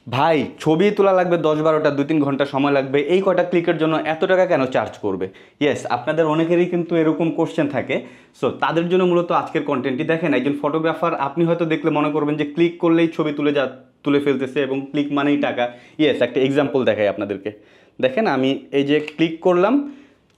ভাই ছবি তোলা লাগবে 10-12টা, 2-3 ঘন্টা সময় লাগবে, এই কটা ক্লিকের জন্য এত টাকা কেন চার্জ করবে? ইয়েস, আপনাদের অনেকেরই কিন্তু এরকম কোশ্চেন থাকে। সো তাদের জন্য মূলত আজকের কন্টেন্টটি। দেখেন, একজন ফটোগ্রাফার আপনি হয়তো দেখলে মনে করবেন যে ক্লিক করলেই ছবি তুলে ফেলতেছে এবং ক্লিক মানেই টাকা। ইয়েস, একটা এক্সাম্পল দেখাই আপনাদেরকে। দেখেন, আমি এই যে ক্লিক করলাম,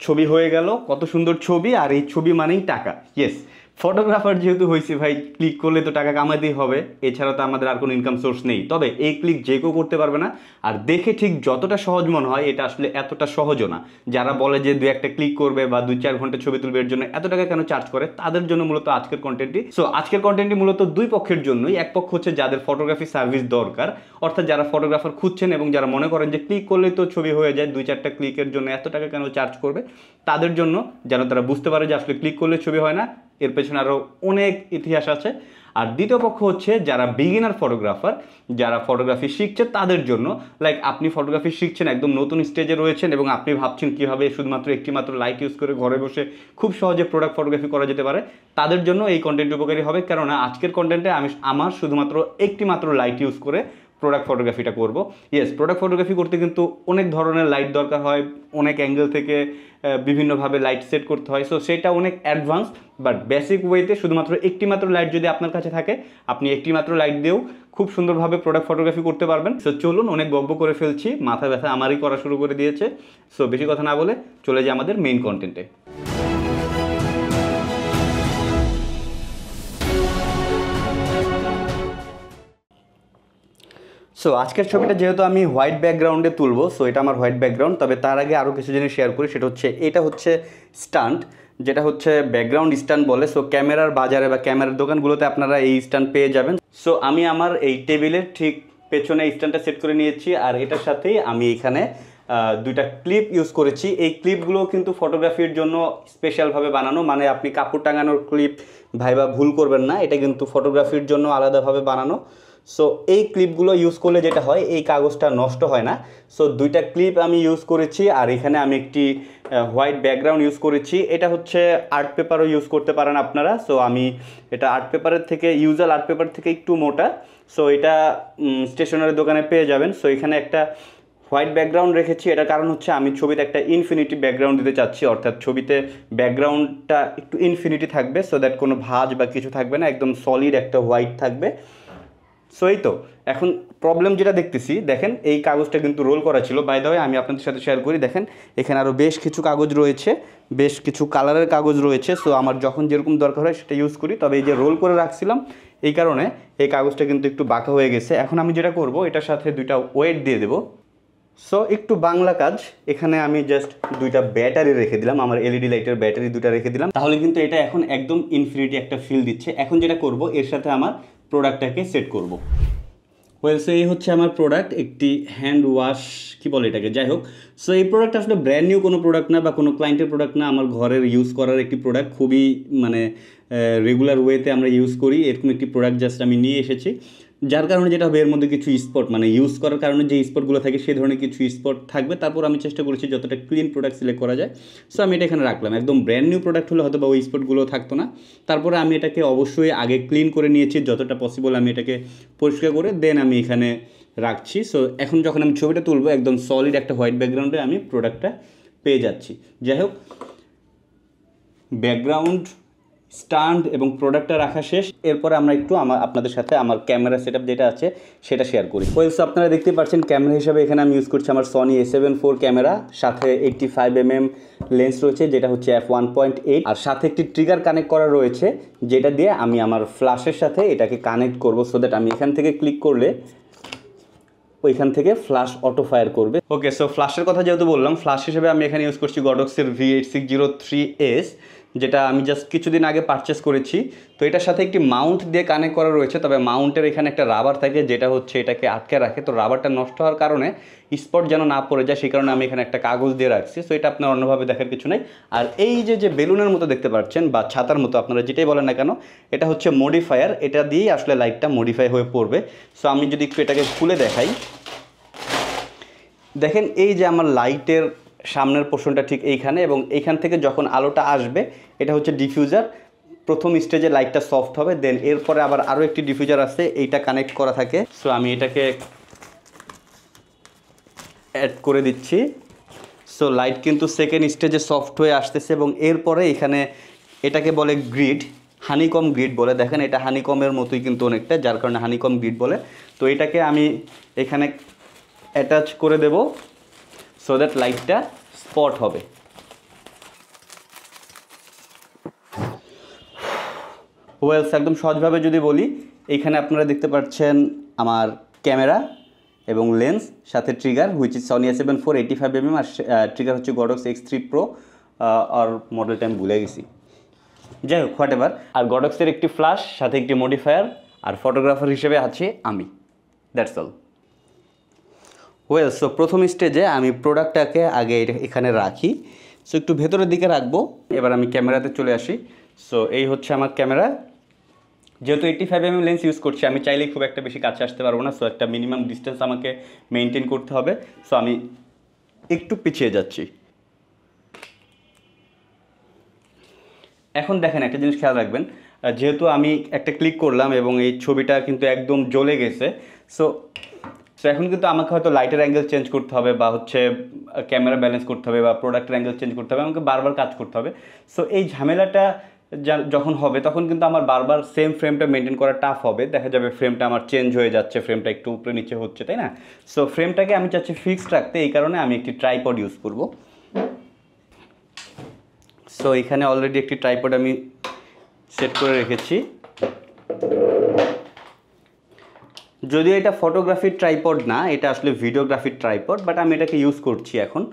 ছবি হয়ে গেল, কত সুন্দর ছবি, আর এই ছবি মানেই টাকা। ইয়েস, ফটোগ্রাফার যেহেতু হয়েছে ভাই, ক্লিক করলে তো টাকা কামাতেই হবে, এছাড়া তো আমাদের আর কোনো ইনকাম সোর্স নেই। তবে এই ক্লিক যে কেউ করতে পারবে না। আর দেখে ঠিক যতটা সহজ মনে হয়, এটা আসলে এতটা সহজও না। যারা বলে যে 2-1টা ক্লিক করবে বা 2-4 ঘন্টা ছবি তুলবে, এর জন্য এত টাকা কেন চার্জ করে, তাদের জন্য মূলত আজকের কন্টেন্টটি। সো আজকের কন্টেন্টটি মূলত দুই পক্ষের জন্যই। এক পক্ষ হচ্ছে যাদের ফটোগ্রাফি সার্ভিস দরকার, অর্থাৎ যারা ফটোগ্রাফার খুঁজছেন এবং যারা মনে করেন যে ক্লিক করলেই তো ছবি হয়ে যায়, 2-4টা ক্লিকের জন্য এত টাকা কেন চার্জ করবে, তাদের জন্য, যেন তারা বুঝতে পারে যে আসলে ক্লিক করলে ছবি হয় না, এর পেছনে আরও অনেক ইতিহাস আছে। আর দ্বিতীয় পক্ষ হচ্ছে যারা বিগিনার ফটোগ্রাফার, যারা ফটোগ্রাফি শিখছে তাদের জন্য। লাইক আপনি ফটোগ্রাফি শিখছেন, একদম নতুন স্টেজে রয়েছেন এবং আপনি ভাবছেন কীভাবে শুধুমাত্র একটিমাত্র লাইট ইউজ করে ঘরে বসে খুব সহজে প্রোডাক্ট ফটোগ্রাফি করা যেতে পারে, তাদের জন্য এই কন্টেন্ট উপকারী হবে। কেননা আজকের কন্টেন্টে আমি আমার শুধুমাত্র একটিমাত্র লাইট ইউজ করে প্রোডাক্ট ফটোগ্রাফিটা করব। ইয়েস, প্রোডাক্ট ফটোগ্রাফি করতে কিন্তু অনেক ধরনের লাইট দরকার হয়, অনেক অ্যাঙ্গেল থেকে বিভিন্নভাবে লাইট সেট করতে হয়। সো সেটা অনেক অ্যাডভান্স, বাট বেসিক ওয়েতে শুধুমাত্র একটিমাত্র লাইট যদি আপনার কাছে থাকে, আপনি একটিমাত্র লাইট দিয়েও খুব সুন্দরভাবে প্রোডাক্ট ফটোগ্রাফি করতে পারবেন। সো চলুন, অনেক গল্প করে ফেলছি, মাথা ব্যথা আমারই করা শুরু করে দিয়েছে। সো বেশি কথা না বলে চলে যাই আমাদের মেইন কন্টেন্টে। সো আজকের ছবিটা যেহেতু আমি হোয়াইট ব্যাকগ্রাউন্ডে তুলবো, সো এটা আমার হোয়াইট ব্যাকগ্রাউন্ড। তবে তার আগে আরও কিছু জিনিস শেয়ার করি, সেটা হচ্ছে এটা হচ্ছে স্ট্যান্ড, যেটা হচ্ছে ব্যাকগ্রাউন্ড স্ট্যান্ড বলে। সো ক্যামেরার বাজারে বা ক্যামেরার দোকানগুলোতে আপনারা এই স্ট্যান্ড পেয়ে যাবেন। সো আমি আমার এই টেবিলের ঠিক পেছনে স্ট্যান্ডটা সেট করে নিয়েছি, আর এটার সাথেই আমি এখানে দুইটা ক্লিপ ইউজ করেছি। এই ক্লিপগুলো কিন্তু ফটোগ্রাফির জন্য স্পেশালভাবে বানানো, মানে আপনি কাপড় টাঙানোর ক্লিপ ভাইবা ভুল করবেন না, এটা কিন্তু ফটোগ্রাফির জন্য আলাদাভাবে বানানো। সো এই ক্লিপগুলো ইউজ করলে যেটা হয়, এই কাগজটা নষ্ট হয় না। সো দুইটা ক্লিপ আমি ইউজ করেছি, আর এখানে আমি একটি হোয়াইট ব্যাকগ্রাউন্ড ইউজ করেছি। এটা হচ্ছে আর্ট পেপারও ইউজ করতে পারেন আপনারা। সো আমি এটা আর্ট পেপারের থেকে, ইউজুয়াল আর্ট পেপার থেকে একটু মোটা। সো এটা স্টেশনারি দোকানে পেয়ে যাবেন। সো এখানে একটা হোয়াইট ব্যাকগ্রাউন্ড রেখেছি, এটার কারণ হচ্ছে আমি ছবিতে একটা ইনফিনিটি ব্যাকগ্রাউন্ড দিতে চাচ্ছি, অর্থাৎ ছবিতে ব্যাকগ্রাউন্ডটা একটু ইনফিনিটি থাকবে, সো দ্যাট কোনো ভাঁজ বা কিছু থাকবে না, একদম সলিড একটা হোয়াইট থাকবে। সো এই তো, এখন প্রবলেম যেটা দেখতেছি, দেখেন এই কাগজটা কিন্তু রোল করা ছিল। বাই দ্য ওয়ে, আমি আপনাদের সাথে শেয়ার করি, দেখেন এখানে আরও বেশ কিছু কাগজ রয়েছে, বেশ কিছু কালারের কাগজ রয়েছে। সো আমার যখন যেরকম দরকার হয় সেটা ইউজ করি। তবে এই যে রোল করে রাখছিলাম, এই কারণে এই কাগজটা কিন্তু একটু বাঁকা হয়ে গেছে। এখন আমি যেটা করব, এটার সাথে দুইটা ওয়েট দিয়ে দেবো। সো একটু বাংলা কাজ, এখানে আমি জাস্ট দুইটা ব্যাটারি রেখে দিলাম, আমার এলইডি লাইটের ব্যাটারি দুইটা রেখে দিলাম, তাহলে কিন্তু এটা এখন একদম ইনফিনিটি একটা ফিল দিচ্ছে। এখন যেটা করব, এর সাথে আমার প্রোডাক্টটাকে সেট করব। ওয়েল, সো এই হচ্ছে আমার প্রোডাক্ট, একটি হ্যান্ড ওয়াশ কি বলে এটাকে, যাই হোক। সো এই প্রোডাক্ট আসলে ব্র্যান্ড নিউ কোনো প্রোডাক্ট না বা কোনো ক্লায়েন্টের প্রোডাক্ট না, আমার ঘরের ইউজ করার একটি প্রোডাক্ট, খুবই মানে রেগুলার ওয়েতে আমরা ইউজ করি, এরকম একটি প্রোডাক্ট জাস্ট আমি নিয়ে এসেছি। যার কারণে যেটা হবে, এর মধ্যে কিছু স্পট, মানে ইউজ করার কারণে যে স্পটগুলো থাকে সেই ধরনের কিছু স্পট থাকবে। তারপর আমি চেষ্টা করেছি যতটা ক্লিন প্রোডাক্ট সিলেক্ট করা যায়। সো আমি এটা এখানে রাখলাম। একদম ব্র্যান্ড নিউ প্রোডাক্ট হলে হয়তো বা ওই স্পটগুলো থাকতো না। তারপরে আমি এটাকে অবশ্যই আগে ক্লিন করে নিয়েছি, যতটা পসিবল আমি এটাকে পরিষ্কার করে দেন আমি এখানে রাখছি। সো এখন যখন আমি ছবিটা তুলবো, একদম সলিড একটা হোয়াইট ব্যাকগ্রাউন্ডে আমি প্রোডাক্টটা পেয়ে যাচ্ছি। যাই হোক, ব্যাকগ্রাউন্ড, স্ট্যান্ড এবং প্রোডাক্টটা রাখা শেষ। এরপরে আমরা একটু আপনাদের সাথে আমার ক্যামেরা সেটআপ যেটা আছে সেটা শেয়ার করি। ওয়েলস, আপনারা দেখতে পাচ্ছেন ক্যামেরা হিসাবে এখানে আমি ইউজ করছি আমার সনি A7 IV ক্যামেরা, সাথে 85mm লেন্স রয়েছে যেটা হচ্ছে f1.8, আর সাথে একটি ট্রিগার কানেক্ট করা রয়েছে যেটা দিয়ে আমি আমার ফ্ল্যাশের সাথে এটাকে কানেক্ট করব, সো দ্যাট আমি এখান থেকে ক্লিক করলে ওইখান থেকে ফ্ল্যাশ অটো ফায়ার করবে। ওকে, সো ফ্ল্যাশের কথা যেহেতু বললাম, ফ্ল্যাশ হিসেবে আমি এখানে ইউজ করছি গডক্সের V8603S, যেটা আমি জাস্ট কিছুদিন আগে পারচেস করেছি। তো এটার সাথে একটি মাউন্ট দিয়ে কানেক্ট করা রয়েছে, তবে মাউন্টের এখানে একটা রাবার থাকে যেটা হচ্ছে এটাকে আটকে রাখে। তো রাবারটা নষ্ট হওয়ার কারণে স্পট যেন না পড়ে যায়, সেই কারণে আমি এখানে একটা কাগজ দিয়ে রাখছি। সো এটা আপনার অন্যভাবে দেখার কিছু নেই। আর এই যে বেলুনের মতো দেখতে পাচ্ছেন বা ছাতার মতো, আপনারা যেটাই বলেন না কেন, এটা হচ্ছে মডিফায়ার, এটা দিয়েই আসলে লাইটটা মডিফাই হয়ে পড়বে। সো আমি যদি একটু এটাকে খুলে দেখাই, দেখেন এই যে আমার লাইটের সামনের পোর্শনটা ঠিক এইখানে, এবং এইখান থেকে যখন আলোটা আসবে, এটা হচ্ছে ডিফিউজার। প্রথম স্টেজে লাইটটা সফট হবে, দেন এরপরে আবার আরও একটি ডিফিউজার আছে, এইটা কানেক্ট করা থাকে। সো আমি এটাকে অ্যাড করে দিচ্ছি। সো লাইট কিন্তু সেকেন্ড স্টেজে সফট হয়ে আসতেছে এবং এরপরে এখানে এটাকে বলে গ্রিড, হানিকম গ্রিড বলে। দেখেন এটা হানিকমের মতোই কিন্তু অনেকটা, যার কারণে হানিকম গ্রিড বলে। তো এটাকে আমি এখানে অ্যাটাচ করে দেব সো দ্যাট লাইটটা স্পট হবে। ওয়েলস একদম সহজভাবে যদি বলি, এইখানে আপনারা দেখতে পাচ্ছেন আমার ক্যামেরা এবং লেন্স, সাথে trigger which is Sony A7 IV 85mm, আর ট্রিগার হচ্ছে গডক্স X3 Pro, আর মডেলটা আমি ভুলে গেছি, যাই হোক হোয়াট এভার। আর গডক্সের একটি ফ্ল্যাশ, সাথে একটি মডিফায়ার, আর ফটোগ্রাফার হিসেবে আছে আমি, দ্যাটস অল। ওয়েল সো প্রথম স্টেজে আমি প্রোডাক্টটাকে আগে এখানে রাখি, সো একটু ভেতরের দিকে রাখবো। এবার আমি ক্যামেরাতে চলে আসি। সো এই হচ্ছে আমার ক্যামেরা। যেহেতু 85mm লেন্স ইউজ করছি, আমি চাইলেই খুব একটা বেশি কাছে আসতে পারবো না, সো একটা মিনিমাম ডিস্টেন্স আমাকে মেনটেন করতে হবে। সো আমি একটু পিছিয়ে যাচ্ছি। এখন দেখেন একটা জিনিস খেয়াল রাখবেন, যেহেতু আমি একটা ক্লিক করলাম এবং এই ছবিটা কিন্তু একদম জ্বলে গেছে, সো এখন কিন্তু আমাকে হয়তো লাইটের অ্যাঙ্গেল চেঞ্জ করতে হবে, বা হচ্ছে ক্যামেরা ব্যালেন্স করতে হবে, বা প্রোডাক্টের অ্যাঙ্গেল চেঞ্জ করতে হবে, আমাকে বারবার কাজ করতে হবে। সো এই ঝামেলাটা যখন হবে তখন কিন্তু আমার বারবার সেম ফ্রেমটা মেনটেন করা টাফ হবে। দেখা যাবে ফ্রেমটা আমার চেঞ্জ হয়ে যাচ্ছে, ফ্রেমটা একটু উপরে নিচে হচ্ছে, তাই না? সো ফ্রেমটাকে আমি চাচ্ছি ফিক্সড রাখতে, এই কারণে আমি একটি ট্রাইপড ইউজ করব। সো এখানে অলরেডি একটি ট্রাইপড আমি সেট করে রেখেছি। যদিও এটা ফটোগ্রাফির ট্রাইপড না, এটা আসলে ভিডিওগ্রাফির ট্রাইপড, বাট আমি এটাকে ইউজ করছি এখন।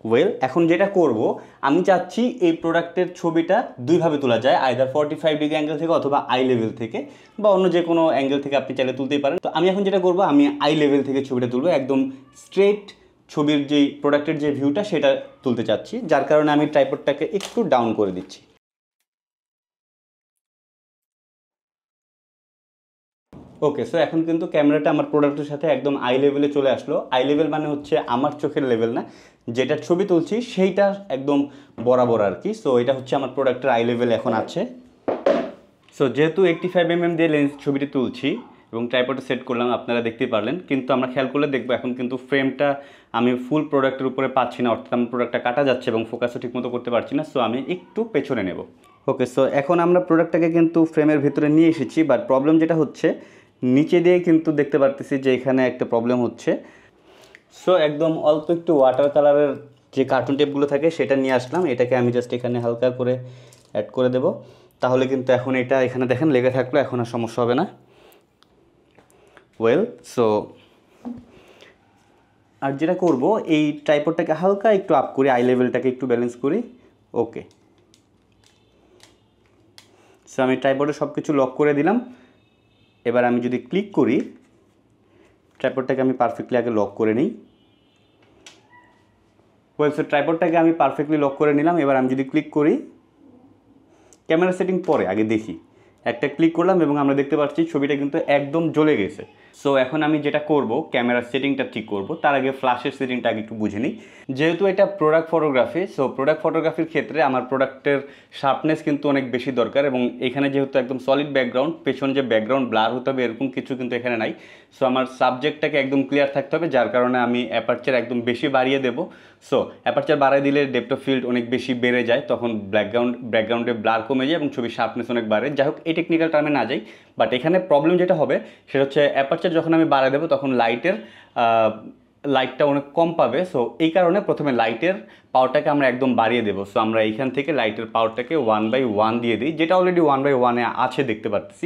ওয়েল এখন যেটা করব, আমি চাচ্ছি এই প্রোডাক্টের ছবিটা দুইভাবে তোলা যায়, আইদার 45 ডিগ্রি অ্যাঙ্গেল থেকে অথবা আই লেভেল থেকে, বা অন্য যে কোনো অ্যাঙ্গেল থেকে আপনি চাইলে তুলতেই পারেন। তো আমি এখন যেটা করব, আমি আই লেভেল থেকে ছবিটা তুলবো, একদম স্ট্রেট ছবির যেই প্রোডাক্টের যে ভিউটা সেটা তুলতে চাচ্ছি, যার কারণে আমি ট্রাইপডটাকে একটু ডাউন করে দিচ্ছি। ওকে, সো এখন কিন্তু ক্যামেরাটা আমার প্রোডাক্টের সাথে একদম আই লেভেলে চলে আসলো। আই লেভেল মানে হচ্ছে আমার চোখের লেভেল না, যেটা ছবি তুলছি সেইটা একদম বরাবর আর কি। সো এটা হচ্ছে আমার প্রোডাক্টের আই লেভেল এখন আছে। সো যেহেতু 85mm দিয়ে লেন্স ছবিটি তুলছি এবং ট্রাইপডে সেট করলাম, আপনারা দেখতেই পারলেন, কিন্তু আমরা খেয়াল করলে দেখবো এখন কিন্তু ফ্রেমটা আমি ফুল প্রোডাক্টের উপরে পাচ্ছি না, অর্থাৎ আমার প্রোডাক্টটা কাটা যাচ্ছে এবং ফোকাসও ঠিকমতো করতে পারছি না। সো আমি একটু পেছনে নেব। ওকে, সো এখন আমরা প্রোডাক্টটাকে কিন্তু ফ্রেমের ভিতরে নিয়ে এসেছি, বাট প্রবলেম যেটা হচ্ছে, নিচে দিয়ে কিন্তু দেখতে পারতেছি যে এখানে একটা প্রবলেম হচ্ছে। সো একদম অল্প একটু ওয়াটার কালারের যে কার্টুন টেপগুলো থাকে সেটা নিয়ে আসলাম, এটাকে আমি জাস্ট এখানে হালকা করে অ্যাড করে দেব, তাহলে কিন্তু এখন এটা এখানে দেখেন লেগে থাকলো, এখন আর সমস্যা হবে না। ওয়েল সো আর যেটা করব, এই ট্রাইপডটাকে হালকা একটু আপ করি, আই লেভেলটাকে একটু ব্যালেন্স করি। ওকে, সো আমি ট্রাইপডে সব কিছু লক করে দিলাম। এবার আমি যদি ক্লিক করি, ট্রাইপডটাকে আমি পারফেক্টলি আগে লক করে নিই। ওয়েল সো ট্রাইপডটাকে আমি পারফেক্টলি লক করে নিলাম। এবার আমি যদি ক্লিক করি, ক্যামেরা সেটিং পরে আগে দেখি, একটা ক্লিক করলাম এবং আমরা দেখতে পাচ্ছি ছবিটা কিন্তু একদম জ্বলে গেছে। সো এখন আমি যেটা করব, ক্যামেরার সেটিংটা ঠিক করব, তার আগে ফ্ল্যাশের সেটিংটা আগে একটু বুঝে নিই। যেহেতু এটা প্রোডাক্ট ফটোগ্রাফি, সো প্রোডাক্ট ফটোগ্রাফির ক্ষেত্রে আমার প্রোডাক্টের শার্পনেস কিন্তু অনেক বেশি দরকার, এবং এখানে যেহেতু একদম সলিড ব্যাকগ্রাউন্ড, পেছন যে ব্যাকগ্রাউন্ড ব্লার হতে হবে এরকম কিছু কিন্তু এখানে নাই। সো আমার সাবজেক্টটাকে একদম ক্লিয়ার থাকতে হবে, যার কারণে আমি অ্যাপারচার একদম বেশি বাড়িয়ে দেবো। সো অ্যাপারচার বাড়িয়ে দিলে ডেপথ অফ ফিল্ড অনেক বেশি বেড়ে যায়, তখন ব্যাকগ্রাউন্ডে ব্লার কমে যায় এবং ছবির শার্পনেস অনেক বাড়ে। যাই হোক, এই টেকনিক্যাল টার্মে না যাই, বাট এখানে প্রবলেম যেটা হবে সেটা হচ্ছে অ্যাপারচার যখন আমি বাড়িয়ে দেবো তখন লাইটটা অনেক কম পাবে। সো এই কারণে প্রথমে লাইটের পাওয়ারটাকে আমরা একদম বাড়িয়ে দেবো। সো আমরা এইখান থেকে লাইটের পাওয়ারটাকে 1/1 দিয়ে দিই, যেটা অলরেডি 1/1-এ আছে দেখতে পাচ্ছি।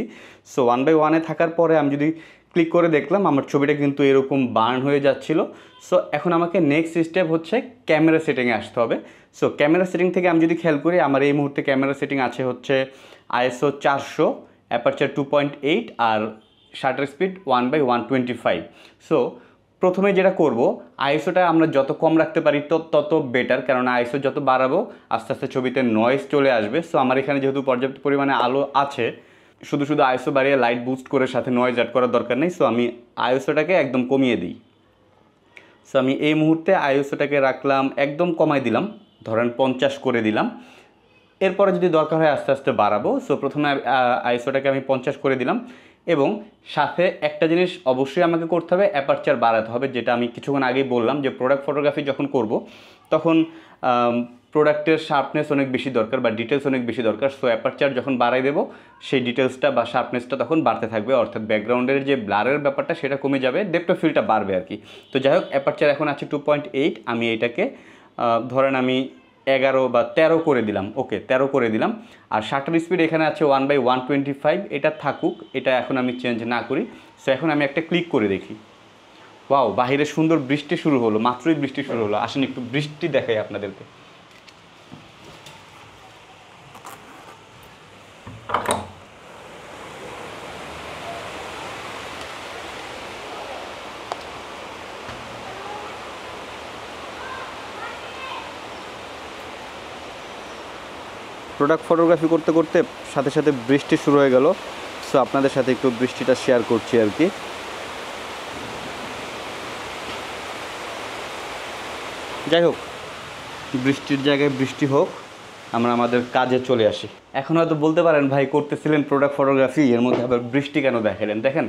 সো 1/1-এ থাকার পরে আমি যদি ক্লিক করে দেখলাম আমার ছবিটা কিন্তু এরকম বার্ন হয়ে যাচ্ছিল। সো এখন আমাকে নেক্সট স্টেপ হচ্ছে ক্যামেরা সেটিংয়ে আসতে হবে। সো ক্যামেরা সেটিং থেকে আমি যদি খেয়াল করি, আমার এই মুহূর্তে ক্যামেরা সেটিং আছে হচ্ছে ISO 400, অ্যাপারচার 2.8, আর শাটার স্পিড 1/125। সো প্রথমে যেটা করব, আইএসওটা আমরা যত কম রাখতে পারি তত বেটার, কারণ আইএসও যত বাড়াবো আস্তে আস্তে ছবিতে নয়েজ চলে আসবে। সো আমার এখানে যেহেতু পর্যাপ্ত পরিমাণে আলো আছে, শুধু শুধু আইএসও বাড়িয়ে লাইট বুস্ট করে সাথে নয়েজ অ্যাড করার দরকার নেই। সো আমি আইএসওটাকে একদম কমিয়ে দিই। সো আমি এই মুহূর্তে আইএসওটাকে রাখলাম, একদম কমাই দিলাম, ধরেন 50 করে দিলাম। এরপরে যদি দরকার হয় আস্তে আস্তে বাড়াবো। সো প্রথমে আইএসওটাকে আমি 50 করে দিলাম। এবং সাথে একটা জিনিস অবশ্যই আমাকে করতে হবে, অ্যাপারচার বাড়াতে হবে, যেটা আমি কিছুক্ষণ আগেই বললাম যে প্রোডাক্ট ফটোগ্রাফি যখন করব তখন প্রোডাক্টের শার্পনেস অনেক বেশি দরকার বা ডিটেলস অনেক বেশি দরকার। সো অ্যাপারচার যখন বাড়াই দেবো সেই ডিটেলসটা বা শার্পনেসটা তখন বাড়তে থাকবে, অর্থাৎ ব্যাকগ্রাউন্ডের যে ব্লারের ব্যাপারটা সেটা কমে যাবে, ডেপথ অফ ফিল্ডটা বাড়বে আর কি। তো যাই হোক, অ্যাপারচার এখন আছে 2.8, আমি এটাকে ধরেন আমি 11 বা 13 করে দিলাম, ওকে 13 করে দিলাম। আর শাটার স্পিড এখানে আছে 1/125, এটা থাকুক, এটা এখন আমি চেঞ্জ না করি। সো এখন আমি একটা ক্লিক করে দেখি, ওয়াও বাহিরে সুন্দর বৃষ্টি শুরু হলো, মাত্রই বৃষ্টি শুরু হলো। আসেন একটু বৃষ্টি দেখাই আপনাদেরকে। প্রোডাক্ট ফটোগ্রাফি করতে করতে সাথে সাথে বৃষ্টি শুরু হয়ে গেল। সো আপনাদের সাথে একটু বৃষ্টিটা শেয়ার করছি আর কি। যাই হোক, বৃষ্টির জায়গায় বৃষ্টি হোক, আমরা আমাদের কাজে চলে আসি। এখন হয়তো বলতে পারেন ভাই করতেছিলেন প্রোডাক্ট ফটোগ্রাফি, এর মধ্যে আবার বৃষ্টি কেন দেখালেন? দেখেন,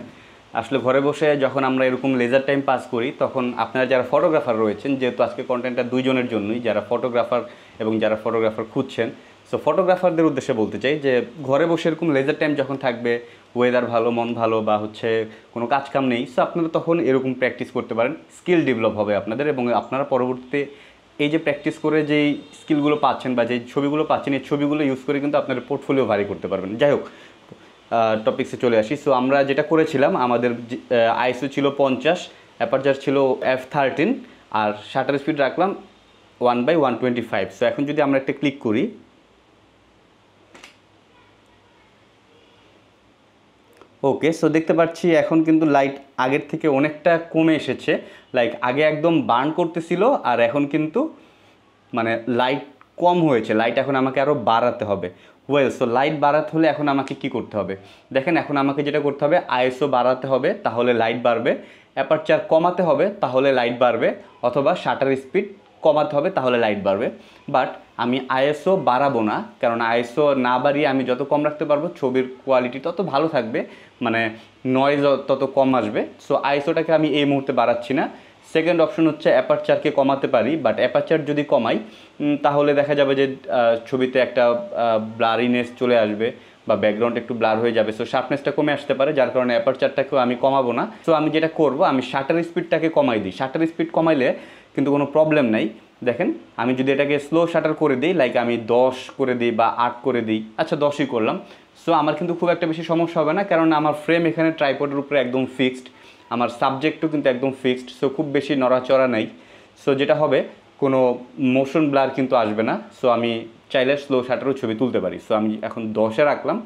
আসলে ঘরে বসে যখন আমরা এরকম লেজার টাইম পাস করি তখন আপনারা যারা ফটোগ্রাফার রয়েছেন, যেহেতু আজকে কন্টেন্টটা দুইজনের জন্যই, যারা ফটোগ্রাফার এবং যারা ফটোগ্রাফার খুঁজছেন, সো ফটোগ্রাফারদের উদ্দেশ্যে বলতে চাই যে ঘরে বসে এরকম লেজার টাইম যখন থাকবে, ওয়েদার ভালো, মন ভালো, বা হচ্ছে কোনো কাজ কাম নেই, সো আপনারা তখন এরকম প্র্যাকটিস করতে পারেন, স্কিল ডেভেলপ হবে আপনাদের, এবং আপনারা পরবর্তীতে এই যে প্র্যাকটিস করে যেই স্কিলগুলো পাচ্ছেন বা যেই ছবিগুলো পাচ্ছেন, এই ছবিগুলো ইউজ করে কিন্তু আপনার পোর্টফোলিও ভারী করতে পারবেন। যাই হোক, টপিক্সে চলে আসি। সো আমরা যেটা করেছিলাম, আমাদের আইএসও ছিল 50, অ্যাপারচার ছিল f13, আর শাটার স্পিড রাখলাম 1/125। সো এখন যদি আমরা একটা ক্লিক করি, ওকে, সো দেখতে পাচ্ছি এখন কিন্তু লাইট আগের থেকে অনেকটা কমে এসেছে। লাইক আগে একদম বার্ন করতেছিল, আর এখন কিন্তু মানে লাইট কম হয়েছে। লাইট এখন আমাকে আরও বাড়াতে হবে। ওয়েল, সো লাইট বাড়াতে হলে এখন আমাকে কি করতে হবে? দেখেন, এখন আমাকে যেটা করতে হবে, আইএসও বাড়াতে হবে, তাহলে লাইট বাড়বে, অ্যাপারচার কমাতে হবে, তাহলে লাইট বাড়বে, অথবা শাটার স্পিড কমাতে হবে, তাহলে লাইট বাড়বে। বাট আমি আইএসও বাড়াবো না, কারণ আইএসও না বাড়িয়ে আমি যত কম রাখতে পারবো ছবির কোয়ালিটি তত ভালো থাকবে, মানে নয়েজ তত কম আসবে। সো আইএসওটাকে আমি এই মুহূর্তে বাড়াচ্ছি না। সেকেন্ড অপশন হচ্ছে অ্যাপারচারকে কমাতে পারি, বাট অ্যাপারচার যদি কমাই তাহলে দেখা যাবে যে ছবিতে একটা ব্লারিনেস চলে আসবে বা ব্যাকগ্রাউন্ড একটু ব্লার হয়ে যাবে। সো শার্পনেসটা কমে আসতে পারে, যার কারণে অ্যাপারচারটাকেও আমি কমাবো না। সো আমি যেটা করব, আমি শাটার স্পিডটাকে কমাই দিই। শাটার স্পিড কমাইলে কিন্তু কোনো প্রবলেম নাই। দেখেন, আমি যদি এটাকে স্লো শাটার করে দিই, লাইক আমি 10 করে দিই বা 8 করে দিই, আচ্ছা 10ই করলাম, সো আমার কিন্তু খুব একটা বেশি সমস্যা হবে না, কারণ আমার ফ্রেম এখানে ট্রাইপডের উপরে একদম ফিক্সড, আমার সাবজেক্টও কিন্তু একদম ফিক্সড। সো খুব বেশি নড়াচড়া নেই। সো যেটা হবে, কোনো মোশন ব্লার কিন্তু আসবে না। সো আমি চাইলে স্লো শাটারও ছবি তুলতে পারি। সো আমি এখন 10-এ রাখলাম,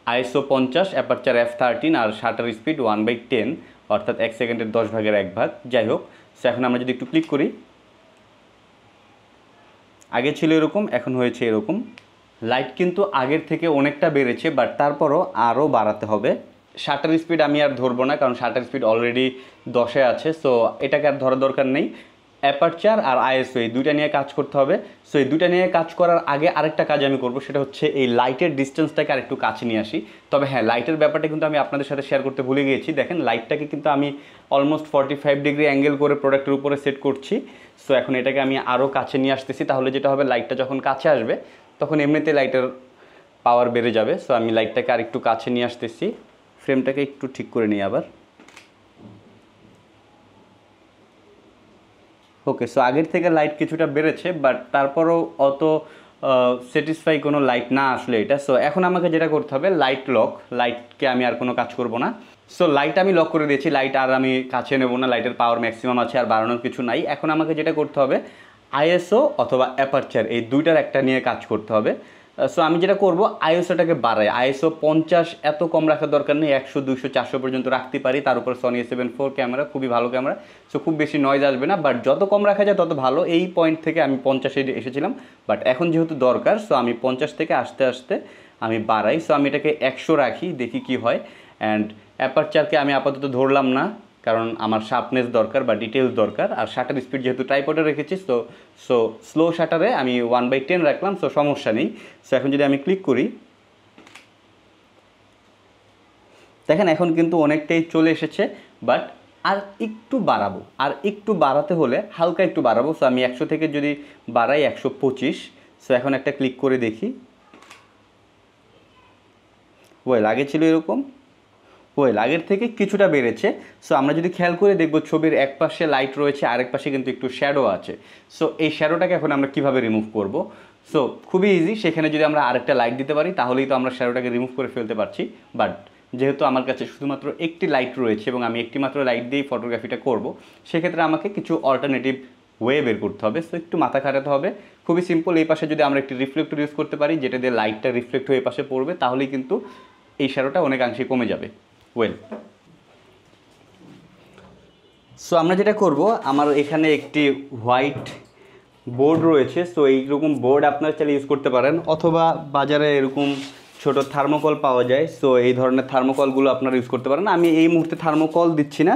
আইএসও 50, অ্যাপারচার f13, আর শাটার স্পিড 1/10, অর্থাৎ 1 সেকেন্ডের 10 ভাগের 1 ভাগ। যাই হোক, সো এখন আমরা যদি একটু ক্লিক করি, আগে ছিল এরকম, এখন হয়েছে এরকম। লাইট কিন্তু আগের থেকে অনেকটা বেড়েছে, বাট তারপরও আরও বাড়াতে হবে। শাটার স্পিড আমি আর ধরবো না, কারণ শাটার স্পিড অলরেডি 10-এ আছে। সো এটাকে আর ধরার দরকার নেই। অ্যাপারচার আর আইএসও এই দুইটা নিয়ে কাজ করতে হবে। সো এই দুইটা নিয়ে কাজ করার আগে আরেকটা কাজ আমি করব, সেটা হচ্ছে এই লাইটের ডিস্টেন্সটাকে আরেকটু কাছে নিয়ে আসি। তবে হ্যাঁ, লাইটের ব্যাপারটা কিন্তু আমি আপনাদের সাথে শেয়ার করতে ভুলে গিয়েছি। দেখেন, লাইটটাকে কিন্তু আমি অলমোস্ট 45 ডিগ্রি অ্যাঙ্গেল করে প্রোডাক্টের উপরে সেট করছি। সো এখন এটাকে আমি আরও কাছে নিয়ে আসতেছি, তাহলে যেটা হবে, লাইটটা যখন কাছে আসবে তখন এমনিতে লাইটের পাওয়ার বেড়ে যাবে। সো আমি লাইটটাকে আর একটু কাছে নিয়ে আসতেছি, ফ্রেমটাকে একটু ঠিক করে নিই আবার। ওকে, সো আগের থেকে লাইট কিছুটা বেড়েছে, বাট তারপরও অত স্যাটিসফাই কোনো লাইট না আসলে এটা। সো এখন আমাকে যেটা করতে হবে, লাইট লক। লাইটকে আমি আর কোনো কাজ করব না। সো লাইট আমি লক করে দিয়েছি, লাইট আর আমি কাছে নেব না, লাইটের পাওয়ার ম্যাক্সিমাম আছে, আর বাড়ানোর কিছু নাই। এখন আমাকে যেটা করতে হবে, আইএসও অথবা অ্যাপারচার এই দুইটার একটা নিয়ে কাজ করতে হবে। সো আমি যেটা করব, আইএসওটাকে বাড়াই। আইএসও 50 এত কম রাখার দরকার নেই, 100, 200, 400 পর্যন্ত রাখতে পারি। তার উপর সনি A7 IV ক্যামেরা, খুবই ভালো ক্যামেরা। সো খুব বেশি নয়েজ আসবে না, বাট যত কম রাখা যায় তত ভালো। এই পয়েন্ট থেকে আমি 50-এ এসেছিলাম, বাট এখন যেহেতু দরকার, সো আমি 50 থেকে আস্তে আস্তে আমি বাড়াই। সো আমি এটাকে 100 রাখি, দেখি কি হয়। অ্যান্ড অ্যাপারচারকে আমি আপাতত ধরলাম না, কারণ আমার শার্পনেস দরকার বা ডিটেলস দরকার। আর শাটার স্পিড যেহেতু ট্রাইপডে রেখেছি, সো স্লো শাটারে আমি 1/10 রাখলাম, সো সমস্যা নেই। সো এখন যদি আমি ক্লিক করি, দেখেন এখন কিন্তু অনেকটাই চলে এসেছে, বাট আর একটু বাড়াবো, আর একটু বাড়াতে হলে হালকা একটু বাড়াবো। সো আমি 100 থেকে যদি বাড়াই 125। সো এখন একটা ক্লিক করে দেখি। ওয়েল আগে ছিল এরকম, ওয়েল আগের থেকে কিছুটা বেড়েছে। সো আমরা যদি খেয়াল করে দেখব ছবির এক পাশে লাইট রয়েছে, আরেক পাশে কিন্তু একটু শ্যাডো আছে। সো এই শ্যাডোটাকে এখন আমরা কীভাবে রিমুভ করব? সো খুবই ইজি, সেখানে যদি আমরা আরেকটা লাইট দিতে পারি তাহলেই তো আমরা শ্যাডোটাকে রিমুভ করে ফেলতে পারছি। বাট যেহেতু আমার কাছে শুধুমাত্র একটি লাইট রয়েছে এবং আমি একটি মাত্র লাইট দিয়েই ফটোগ্রাফিটা করব, সেক্ষেত্রে আমাকে কিছু অল্টারনেটিভ ওয়ে বের করতে হবে। সো একটু মাথা খাটাতে হবে। খুবই সিম্পল, এই পাশে যদি আমরা একটি রিফ্লেক্টর ইউজ করতে পারি যেটা দিয়ে লাইটটা রিফ্লেক্ট হয়ে এই পাশে পড়বে, তাহলেই কিন্তু এই শ্যাডোটা অনেকাংশে কমে যাবে। ওয়েল, সো আমরা যেটা করব, আমার এখানে একটি হোয়াইট বোর্ড রয়েছে। সো এইরকম বোর্ড আপনারা চাইলে ইউজ করতে পারেন, অথবা বাজারে এরকম ছোট থার্মোকল পাওয়া যায়। সো এই ধরনের থার্মোকলগুলো আপনারা ইউজ করতে পারেন। আমি এই মুহূর্তে থার্মোকল দিচ্ছি না,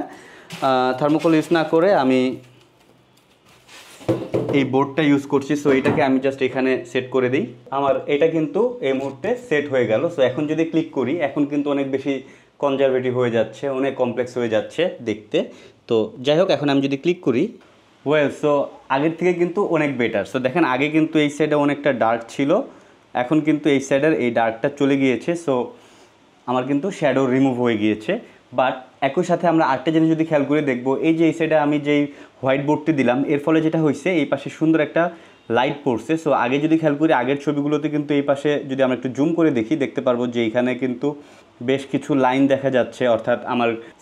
থার্মোকল ইউজ না করে আমি এই বোর্ডটা ইউজ করছি। সো এটাকে আমি জাস্ট এখানে সেট করে দিই। আমার এটা কিন্তু এই মুহূর্তে সেট হয়ে গেল। সো এখন যদি ক্লিক করি, এখন কিন্তু অনেক বেশি কনজারভেটিভ হয়ে যাচ্ছে, অনেক কমপ্লেক্স হয়ে যাচ্ছে দেখতে। তো যাই হোক, এখন আমি যদি ক্লিক করি, ওয়েল সো আগের থেকে কিন্তু অনেক বেটার। সো দেখেন আগে কিন্তু এই সাইডে অনেকটা ডার্ক ছিল, এখন কিন্তু এই সাইডের এই ডার্কটা চলে গিয়েছে। সো আমার কিন্তু শ্যাডো রিমুভ হয়ে গিয়েছে। বাট একই সাথে আমরা আরেকটা জিনিস যদি খেয়াল করে দেখব, এই যে এই সাইডে আমি যেই হোয়াইট বোর্ডটি দিলাম, এর ফলে যেটা হয়েছে এই পাশে সুন্দর একটা লাইট পড়ছে। সো আগে যদি খেয়াল করি, আগের ছবিগুলোতে কিন্তু এই পাশে যদি আমরা একটু জুম করে দেখি, দেখতে পারবো যে এইখানে কিন্তু বেশ কিছু লাইন দেখা যাচ্ছে। অর্থাৎ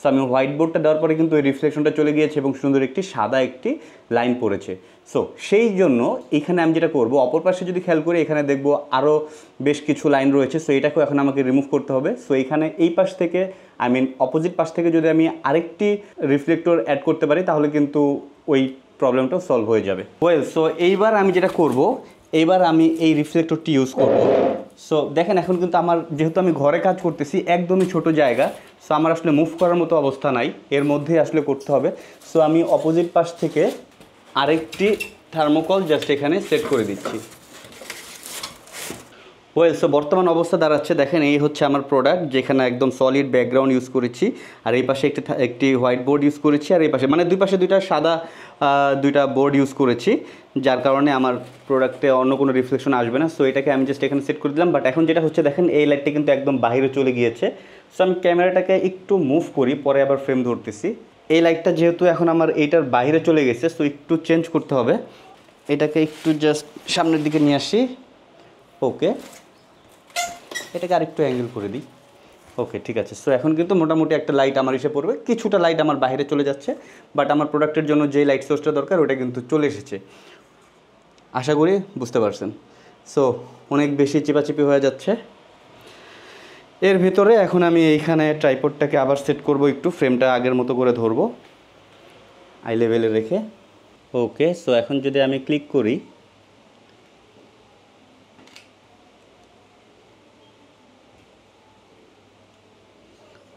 আমি হোয়াইট বোর্ডটা দেওয়ার পরে কিন্তু ওই রিফ্লেকশনটা চলে গিয়েছে এবং সুন্দর একটি সাদা একটি লাইন পড়েছে। সো সেই জন্য এখানে আমি যেটা করব, অপর পাশে যদি খেয়াল করি, এখানে দেখব আরও বেশ কিছু লাইন রয়েছে। সো এটাকেও এখন আমাকে রিমুভ করতে হবে। সো এখানে এই পাশ থেকে অপোজিট পাশ থেকে যদি আমি আরেকটি রিফ্লেক্টর অ্যাড করতে পারি, তাহলে কিন্তু ওই প্রবলেমটাও সলভ হয়ে যাবে। ওয়েল সো এইবার আমি যেটা করব, এইবার আমি এই রিফ্লেক্টরটি ইউজ করব। সো দেখেন এখন কিন্তু আমার, যেহেতু আমি ঘরে কাজ করতেছি, একদমই ছোট জায়গা। সো আমার আসলে মুভ করার মতো অবস্থা নাই, এর মধ্যেই আসলে করতে হবে। সো আমি অপোজিট পাশ থেকে আরেকটি থার্মোকল জাস্ট এখানে সেট করে দিচ্ছি। ওয়েল সো বর্তমান অবস্থা দাঁড়াচ্ছে, দেখেন এই হচ্ছে আমার প্রোডাক্ট, যেখানে একদম সলিড ব্যাকগ্রাউন্ড ইউজ করেছি, আর এই পাশে একটি হোয়াইট বোর্ড ইউজ করেছি, আর এই পাশে দুই পাশে দুইটা সাদা দুইটা বোর্ড ইউজ করেছি, যার কারণে আমার প্রোডাক্টে অন্য কোনো রিফ্লেকশন আসবে না। সো এটাকে আমি জাস্ট এখানে সেট করে দিলাম। বাট এখন যেটা হচ্ছে, দেখেন এই লাইটটা কিন্তু একদম বাইরে চলে গিয়েছে। সো আমি ক্যামেরাটাকে একটু মুভ করি, পরে আবার ফ্রেম ধরতেছি। এই লাইটটা যেহেতু এখন আমার এইটার বাইরে চলে গেছে, সো একটু চেঞ্জ করতে হবে। এটাকে একটু জাস্ট সামনের দিকে নিয়ে আসি। ওকে, এটাকে আরেকটু অ্যাঙ্গেল করে দিই। ওকে, ঠিক আছে। সো এখন কিন্তু মোটামুটি একটা লাইট আমার এসে পড়বে, কিছুটা লাইট আমার বাইরে চলে যাচ্ছে, বাট আমার প্রোডাক্টের জন্য যে লাইট সোর্সটা দরকার ওটা কিন্তু চলে এসেছে। আশা করি বুঝতে পারছেন। সো অনেক বেশি চিপাচিপি হয়ে যাচ্ছে এর ভিতরে। এখন আমি এইখানে ট্রাইপডটাকে আবার সেট করব, একটু ফ্রেমটা আগের মতো করে ধরবো আই লেভেলে রেখে। ওকে, সো এখন যদি আমি ক্লিক করি,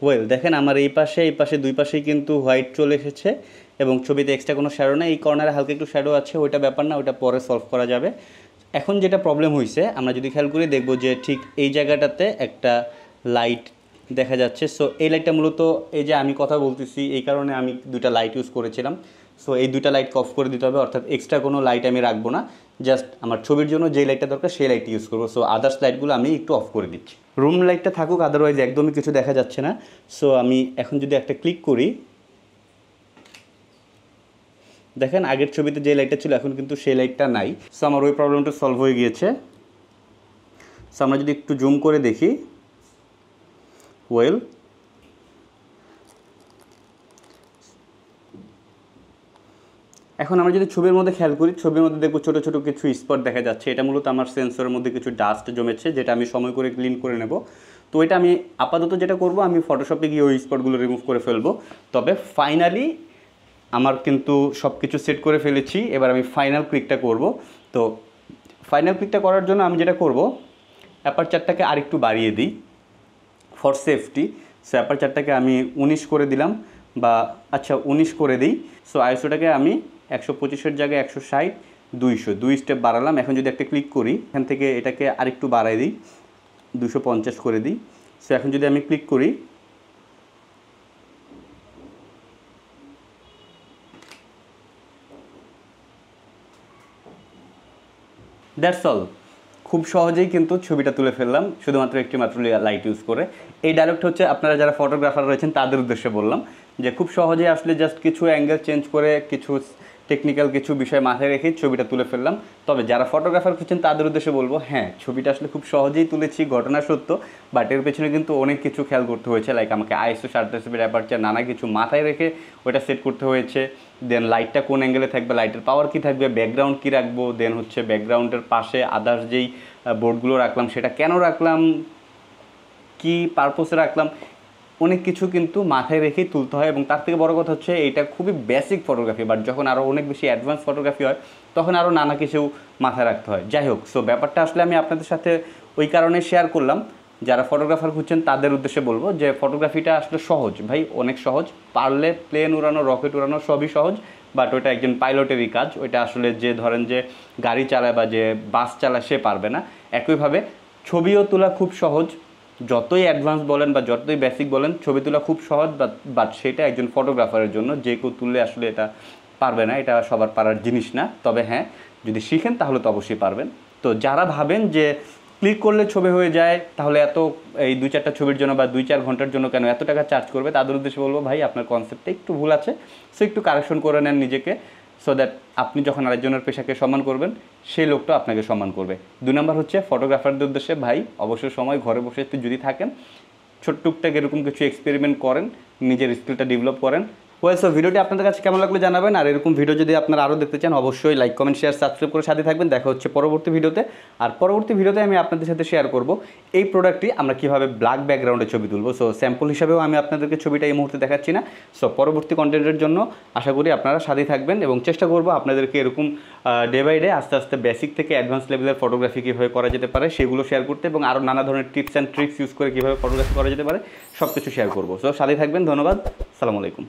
ওয়েল দেখেন আমার এই পাশে দুই পাশেই কিন্তু হোয়াইট চলে এসেছে এবং ছবিতে এক্সট্রা কোনো শ্যাডো নেই। এই কর্নারে হালকা একটু শ্যাডো আছে, ওইটা ব্যাপার না, ওইটা পরে সলভ করা যাবে। এখন যেটা প্রবলেম হয়েছে, আমরা যদি খেয়াল করে দেখব যে ঠিক এই জায়গাটাতে একটা লাইট দেখা যাচ্ছে। সো এই লাইটটা মূলত, এই যে আমি কথা বলতেছি এই কারণে আমি দুইটা লাইট ইউজ করেছিলাম। সো এই দুইটা লাইট অফ করে দিতে হবে, অর্থাৎ এক্সট্রা কোনো লাইট আমি রাখবো না, জাস্ট আমার ছবির জন্য যেই লাইটটা দরকার সেই লাইটটি ইউজ করবো। সো আদার্স লাইটগুলো আমি একটু অফ করে দিচ্ছি, রুম লাইটটা থাকুক, আদারওয়াইজ একদমই কিছু দেখা যাচ্ছে না। সো আমি এখন যদি একটা ক্লিক করি, দেখেন আগের ছবিতে যে লাইটটা ছিল এখন কিন্তু সেই লাইটটা নাই। সো আমার ওই প্রবলেমটা সলভ হয়ে গিয়েছে। সো আমরা যদি একটু জুম করে দেখি, ওয়েল এখন আমরা যদি ছবির মধ্যে খেয়াল করি, ছবির মধ্যে দেখব ছোটো ছোটো কিছু স্পট দেখা যাচ্ছে। এটা মূলত আমার সেন্সরের মধ্যে কিছু ডাস্ট জমেছে, যেটা আমি সময় করে ক্লিন করে নেব। তো এটা আমি আপাতত যেটা করব, আমি ফটোশপে গিয়ে ওই স্পটগুলো রিমুভ করে ফেলবো। তবে ফাইনালি আমার কিন্তু সব কিছু সেট করে ফেলেছি, এবার আমি ফাইনাল ক্লিকটা করব। তো ফাইনাল ক্লিকটা করার জন্য আমি যেটা করব, অ্যাপারচারটাকে আরেকটু বাড়িয়ে দিই ফর সেফটি। সো অ্যাপারচারটাকে আমি 19 করে দিলাম, বা আচ্ছা 19 করে দিই। সো আইএসওটাকে আমি 125-এর জায়গায় 160, 200, 2 স্টেপ বাড়ালাম। এখন যদি একটা ক্লিক করি, এখান থেকে এটাকে আরেকটু বাড়াই দিই, 250 করে দিই। সো এখন যদি আমি ক্লিক করি, দ্যাটস অল। খুব সহজেই কিন্তু ছবিটা তুলে ফেললাম শুধুমাত্র একটি মাত্র লাইট ইউজ করে। এই ডায়লগটা হচ্ছে আপনারা যারা ফটোগ্রাফার রয়েছেন তাদের উদ্দেশ্যে বললাম, যে খুব সহজেই আসলে জাস্ট কিছু অ্যাঙ্গেল চেঞ্জ করে কিছু টেকনিক্যাল কিছু বিষয় মাথায় রেখেই ছবিটা তুলে ফেললাম। তবে যারা ফটোগ্রাফার খুঁজছেন তাদের উদ্দেশ্যে বলবো, হ্যাঁ ছবিটা আসলে খুব সহজেই তুলেছি, ঘটনা সত্য, বাট এর পেছনে কিন্তু অনেক কিছু খেয়াল করতে হয়েছে। লাইক আমাকে আইএসও শাটার স্পিড অ্যাপারচার নানা কিছু মাথায় রেখে ওটা সেট করতে হয়েছে। দেন লাইটটা কোন অ্যাঙ্গেলে থাকবে, লাইটের পাওয়ার কী থাকবে, ব্যাকগ্রাউন্ড কী রাখবো, দেন হচ্ছে ব্যাকগ্রাউন্ডের পাশে আদার্স যেই বোর্ডগুলো রাখলাম সেটা কেন রাখলাম, কি পারপোসে রাখলাম, অনেক কিছু কিন্তু মাথায় রেখেই তুলতে হয়। এবং তার থেকে বড় কথা হচ্ছে এইটা খুবই বেসিক ফটোগ্রাফি, বাট যখন আরও অনেক বেশি অ্যাডভান্স ফটোগ্রাফি হয় তখন আরও নানা কিছু মাথায় রাখতে হয়। যাই হোক, সো ব্যাপারটা আসলে আমি আপনাদের সাথে ওই কারণে শেয়ার করলাম, যারা ফটোগ্রাফার খুঁজছেন তাদের উদ্দেশ্যে বলবো যে ফটোগ্রাফিটা আসলে সহজ ভাই, অনেক সহজ। পারলে প্লেন উড়ানো, রকেট উড়ানো সবই সহজ, বাট ওইটা একজন পাইলটেরই কাজ। ওইটা আসলে যে ধরেন যে গাড়ি চালায় বা যে বাস চালায় সে পারবে না। একইভাবে ছবিও তোলা খুব সহজ, যতই অ্যাডভান্স বলেন বা যতই বেসিক বলেন, ছবি তোলা খুব সহজ, বাট সেটা একজন ফটোগ্রাফারের জন্য, যে কেউ তুললে আসলে এটা পারবে না, এটা সবার পারার জিনিস না। তবে হ্যাঁ, যদি শিখেন তাহলে তো অবশ্যই পারবেন। তো যারা ভাবেন যে ক্লিক করলে ছবি হয়ে যায়, তাহলে এত এই 2-4টা ছবির জন্য বা 2-4 ঘন্টার জন্য কেন এত টাকা চার্জ করবে, তাদের উদ্দেশ্যে বলবো ভাই আপনার কনসেপ্টটা একটু ভুল আছে, সো একটু কারেকশন করে নেন নিজেকে, সো দ্যাট আপনি যখন আরেকজনের পেশাকে সম্মান করবেন সেই লোকটা আপনাকে সম্মান করবে। 2 নম্বর হচ্ছে ফটোগ্রাফারদের উদ্দেশ্যে ভাই, অবসর সময় ঘরে বসে যদি থাকেন, ছোট্ট টুকটাক এরকম কিছু এক্সপেরিমেন্ট করেন, নিজের স্কিলটা ডেভেলপ করেন। ওয়েল, সো ভিডিওটি আপনাদের কাছে কেমন লাগলো জানাবেন। আর এরকম ভিডিও যদি আপনারা আরও দেখতে চান অবশ্যই লাইক, কমেন্ট, শেয়ার, সাবস্ক্রাইব করে সাথে থাকবেন। দেখা হচ্ছে পরবর্তী ভিডিওতে। আর পরবর্তী ভিডিওতে আমি আপনাদের সাথে শেয়ার করব এই প্রোডাক্টটি আমরা কীভাবে ব্ল্যাক ব্যাকগ্রাউন্ডে ছবি তুলব। সো স্যাম্পল হিসাবেও আমি আপনাদেরকে ছবিটা এই মুহূর্তে দেখাচ্ছি না। সো পরবর্তী কন্টেন্টের জন্য আশা করি আপনারা সাথেই থাকবেন, এবং চেষ্টা করব আপনাদেরকে এরকম ডে বাই ডে আস্তে আস্তে বেসিক থেকে অ্যাডভান্স লেভেলের ফটোগ্রাফি কীভাবে করা যেতে পারে সেগুলো শেয়ার করতে, এবং আরও নানা ধরনের টিপস অ্যান্ড ট্রিক্স ইউজ করে কীভাবে ফটোগ্রাফি করা যেতে পারে সব কিছু শেয়ার করব। সো সাথেই থাকবেন। ধন্যবাদ। আসসালামু আলাইকুম।